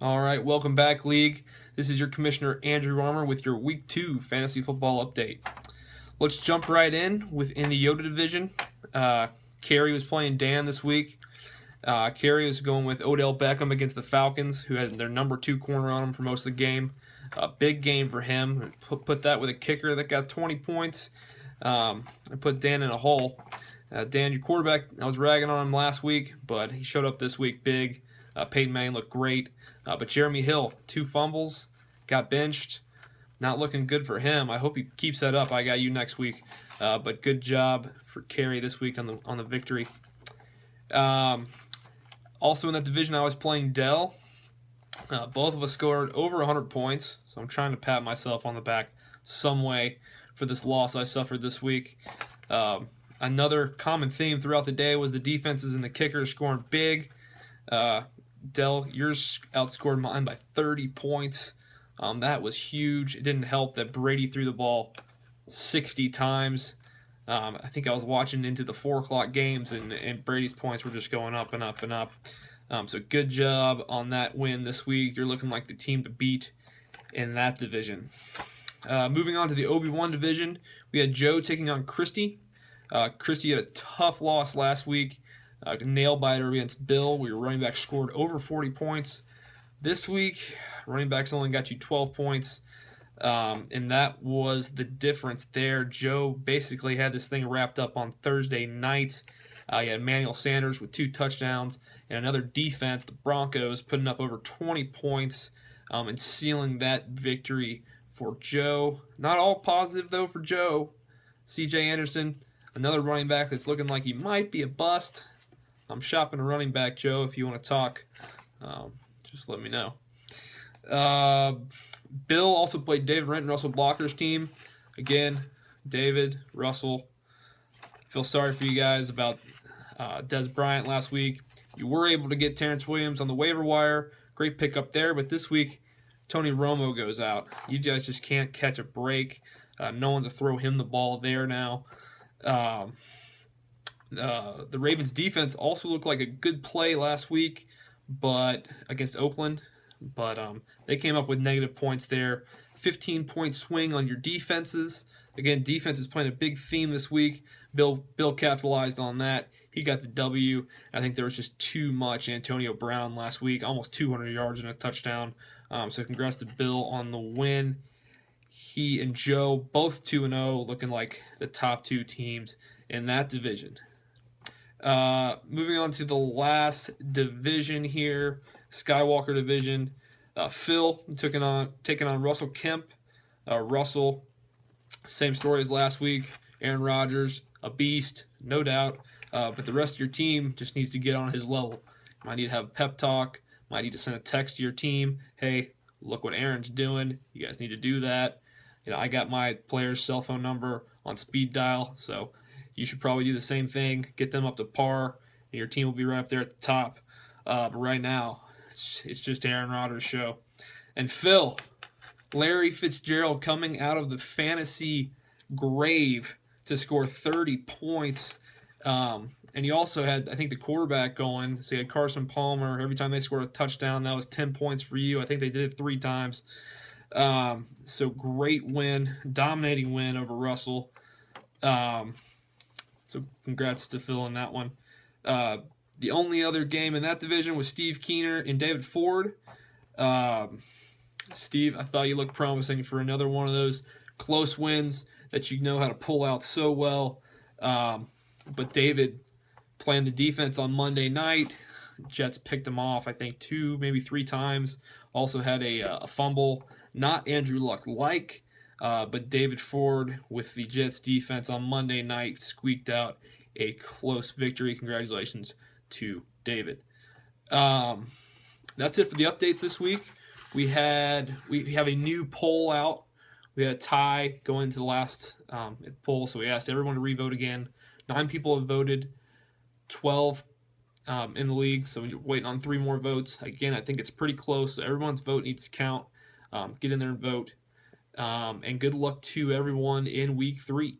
All right, welcome back, League. This is your Commissioner Andrew Armour with your Week 2 Fantasy Football Update. Let's jump right in within the Yoda division. Carey was playing Dan this week. Carey was going with Odell Beckham against the Falcons, who had their number 2 corner on him for most of the game. Big game for him. Put that with a kicker that got 20 points. And put Dan in a hole. Dan, your quarterback, I was ragging on him last week, but he showed up this week big. Peyton Manning looked great. But Jeremy Hill, 2 fumbles, got benched. Not looking good for him. I hope he keeps that up. I got you next week. But good job for Carey this week on the victory. Also in that division, I was playing Dell. Both of us scored over 100 points, so I'm trying to pat myself on the back some way for this loss I suffered this week. Another common theme throughout the day was the defenses and the kickers scoring big. Dell, yours outscored mine by 30 points. That was huge. It didn't help that Brady threw the ball 60 times. I think I was watching into the 4 o'clock games, and Brady's points were just going up and up and up. So good job on that win this week. You're looking like the team to beat in that division. Moving on to the OB1 division, we had Joe taking on Christy. Christy had a tough loss last week. Nail biter against Bill, where your running back scored over 40 points. This week, running backs only got you 12 points, and that was the difference there. Joe basically had this thing wrapped up on Thursday night. You had Emmanuel Sanders with 2 touchdowns, and another defense, the Broncos, putting up over 20 points and sealing that victory for Joe. Not all positive, though, for Joe. C.J. Anderson, another running back that's looking like he might be a bust. I'm shopping a running back, Joe, if you want to talk. Just let me know. Bill also played David Renton, Russell Blocker's team. Again, David, Russell. Feel sorry for you guys about Dez Bryant last week. You were able to get Terrence Williams on the waiver wire. Great pickup there, but this week, Tony Romo goes out. You guys just can't catch a break. No one to throw him the ball there now. The Ravens defense also looked like a good play last week, but against Oakland, but they came up with negative points there. 15-point swing on your defenses. Again, defense is playing a big theme this week. Bill capitalized on that. He got the W. I think there was just too much Antonio Brown last week, almost 200 yards and a touchdown. So congrats to Bill on the win. He and Joe both 2-0, looking like the top 2 teams in that division. Moving on to the last division here, Skywalker division. Phil taking on Russell Kemp. Russell, same story as last week. Aaron Rodgers, a beast, no doubt. But the rest of your team just needs to get on his level. Might need to have a pep talk. Might need to send a text to your team. Hey, look what Aaron's doing. You guys need to do that. I got my player's cell phone number on speed dial, so you should probably do the same thing. Get them up to par, and your team will be right up there at the top. But right now, it's just Aaron Rodgers' show. And Phil, Larry Fitzgerald coming out of the fantasy grave to score 30 points. And he also had, I think, the quarterback going. So he had Carson Palmer. Every time they scored a touchdown, that was 10 points for you. I think they did it 3 times. So great win, dominating win over Russell. So congrats to Phil on that one. The only other game in that division was Steve Keener and David Ford. Steve, I thought you looked promising for another one of those close wins that you know how to pull out so well. But David playing the defense on Monday night. Jets picked him off, I think, 2, maybe 3 times. Also had a fumble. Not Andrew Luck-like, but David Ford with the Jets defense on Monday night squeaked out a close victory. Congratulations to David. That's it for the updates this week. We have a new poll out. We had a tie going into the last poll, so we asked everyone to re-vote again. 9 people have voted, 12 in the league, so we're waiting on 3 more votes. Again, I think it's pretty close, so everyone's vote needs to count. Get in there and vote. And good luck to everyone in week 3.